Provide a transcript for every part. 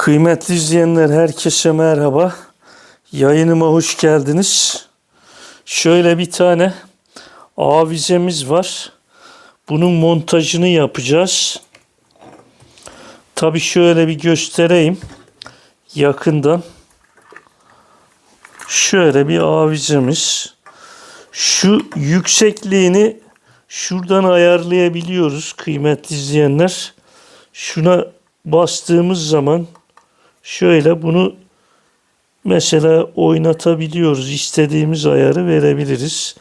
Kıymetli izleyenler, herkese merhaba. Yayınıma hoş geldiniz. Şöyle bir tane avizemiz var. Bunun montajını yapacağız. Tabii şöyle bir göstereyim yakından. Şöyle bir avizemiz. Şu yüksekliğini şuradan ayarlayabiliyoruz kıymetli izleyenler. Şuna bastığımız zaman şöyle bunu mesela oynatabiliyoruz. İstediğimiz ayarı verebiliriz.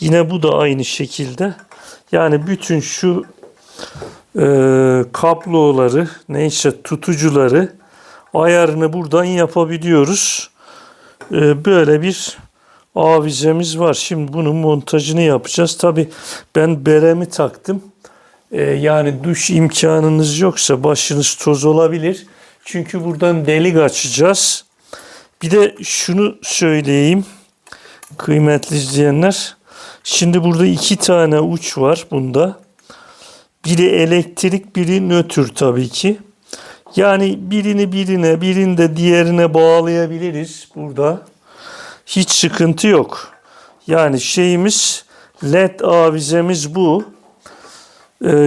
Yine bu da aynı şekilde. Yani bütün şu kabloları, neyse tutucuları ayarını buradan yapabiliyoruz. Böyle bir avizemiz var. Şimdi bunun montajını yapacağız. Tabi ben beremi taktım. Yani duş imkanınız yoksa başınız toz olabilir. Çünkü buradan delik açacağız. Bir de şunu söyleyeyim kıymetli izleyenler. Şimdi burada iki tane uç var bunda. Biri elektrik, biri nötr tabii ki. Yani birini birini de diğerine bağlayabiliriz burada. Hiç sıkıntı yok. Yani şeyimiz LED avizemiz bu.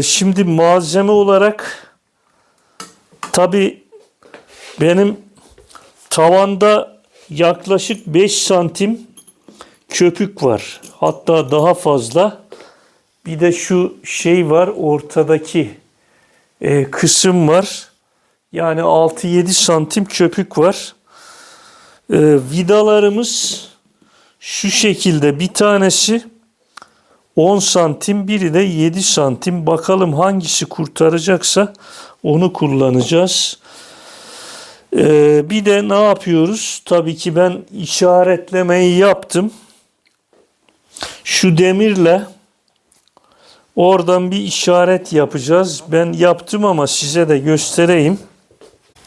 Şimdi malzeme olarak tabii benim tavanda yaklaşık 5 santim köpük var. Hatta daha fazla. Bir de şu şey var, ortadaki kısım var. Yani 6-7 santim köpük var. Vidalarımız şu şekilde, bir tanesi 10 santim, biri de 7 santim. Bakalım hangisi kurtaracaksa onu kullanacağız. Bir de ne yapıyoruz? Tabii ki ben işaretlemeyi yaptım. Şu demirle oradan bir işaret yapacağız. Ben yaptım ama size de göstereyim.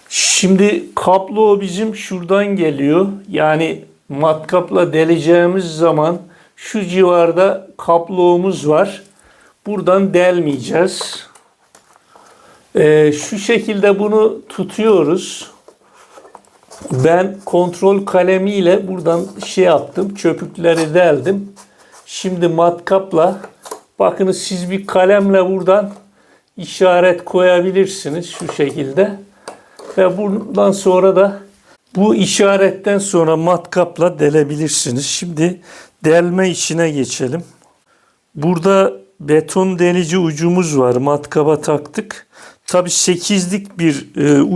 Şimdi kablo bizim şuradan geliyor. Yani matkapla deleceğimiz zaman şu civarda kablomuz var. Buradan delmeyeceğiz. Şu şekilde bunu tutuyoruz. Ben kontrol kalemiyle buradan şey yaptım. Köpükleri deldim. Şimdi matkapla, bakınız, siz bir kalemle buradan işaret koyabilirsiniz şu şekilde. Ve bundan sonra da bu işaretten sonra matkapla delebilirsiniz. Şimdi delme işine geçelim. Burada beton delici ucumuz var. Matkaba taktık. Tabii 8'lik bir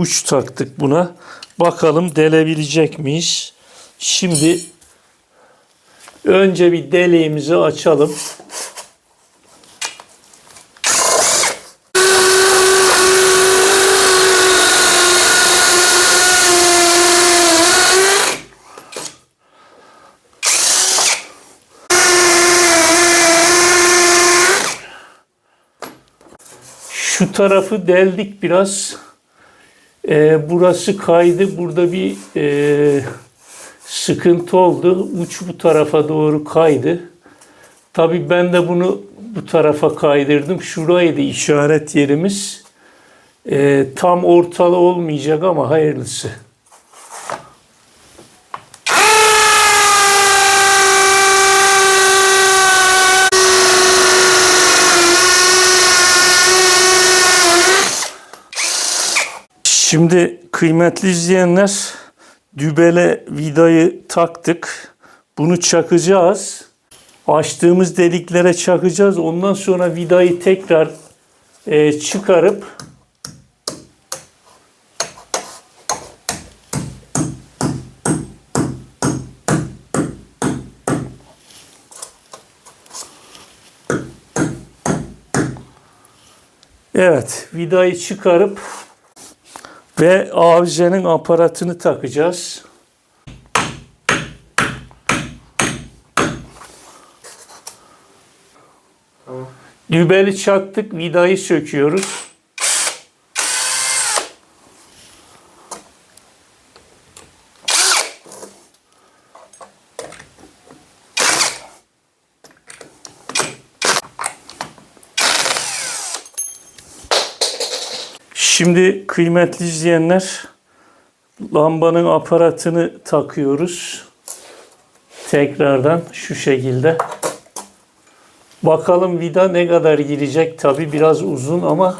uç taktık buna. Bakalım delebilecek miyiz? Şimdi önce bir deliğimizi açalım. Şu tarafı deldik biraz. Burası kaydı. Burada bir sıkıntı oldu. Uç bu tarafa doğru kaydı. Tabii ben de bunu bu tarafa kaydırdım. Şuraydı işaret yerimiz. Tam ortalı olmayacak ama hayırlısı. Şimdi kıymetli izleyenler, dübele vidayı taktık. Bunu çakacağız. Açtığımız deliklere çakacağız. Ondan sonra vidayı tekrar çıkarıp evet, vidayı çıkarıp ve avizenin aparatını takacağız. Dübeli çaktık, vidayı söküyoruz. Şimdi kıymetli izleyenler, lambanın aparatını takıyoruz. Tekrardan şu şekilde. Bakalım vida ne kadar girecek. Tabi biraz uzun ama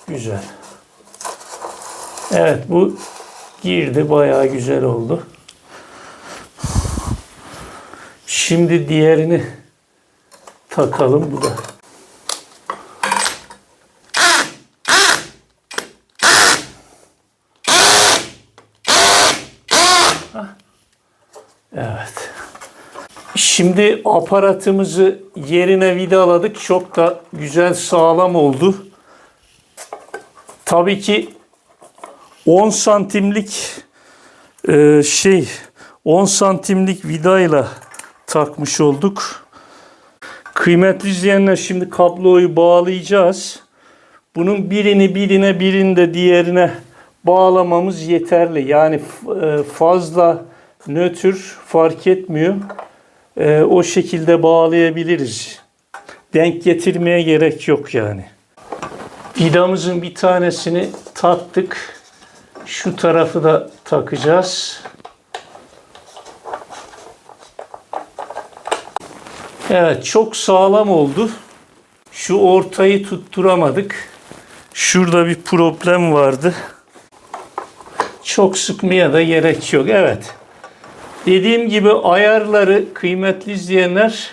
güzel. Evet, bu girdi. Bayağı güzel oldu. Şimdi diğerini takalım. Bu da. Evet. Şimdi aparatımızı yerine vidaladık. Çok da güzel, sağlam oldu. Tabii ki 10 santimlik 10 santimlik vidayla takmış olduk. Kıymetli izleyenler, şimdi kabloyu bağlayacağız. Bunun birini de diğerine bağlamamız yeterli. Yani fazla nötr fark etmiyor. O şekilde bağlayabiliriz. Denk getirmeye gerek yok yani. Vidamızın bir tanesini taktık. Şu tarafı da takacağız. Evet, çok sağlam oldu. Şu ortayı tutturamadık. Şurada bir problem vardı. Çok sıkmaya da gerek yok. Evet. Dediğim gibi ayarları, kıymetli izleyenler,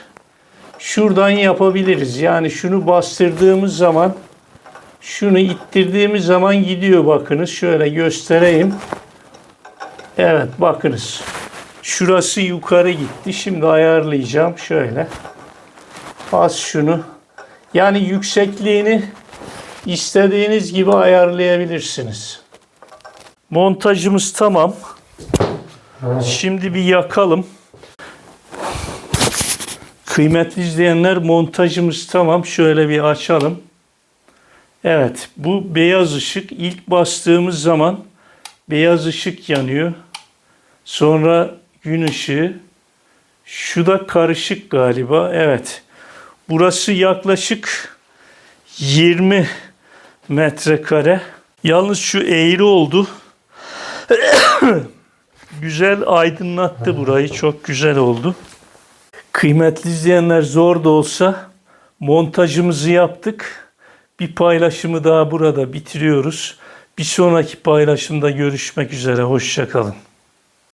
şuradan yapabiliriz. Yani şunu bastırdığımız zaman, şunu ittirdiğimiz zaman gidiyor. Bakınız, şöyle göstereyim. Evet, bakınız. Şurası yukarı gitti. Şimdi ayarlayacağım. Şöyle. Bas şunu. Yani yüksekliğini istediğiniz gibi ayarlayabilirsiniz. Montajımız tamam. Şimdi bir yakalım. Kıymetli izleyenler, montajımız tamam. Şöyle bir açalım. Evet, bu beyaz ışık. İlk bastığımız zaman beyaz ışık yanıyor. Sonra gün ışığı. Şu da karışık galiba. Evet. Burası yaklaşık 20 metrekare. Yalnız şu eğri oldu. Güzel aydınlattı burayı. Çok güzel oldu. Kıymetli izleyenler, zor da olsa montajımızı yaptık. Bir paylaşımı daha burada bitiriyoruz. Bir sonraki paylaşımda görüşmek üzere. Hoşça kalın.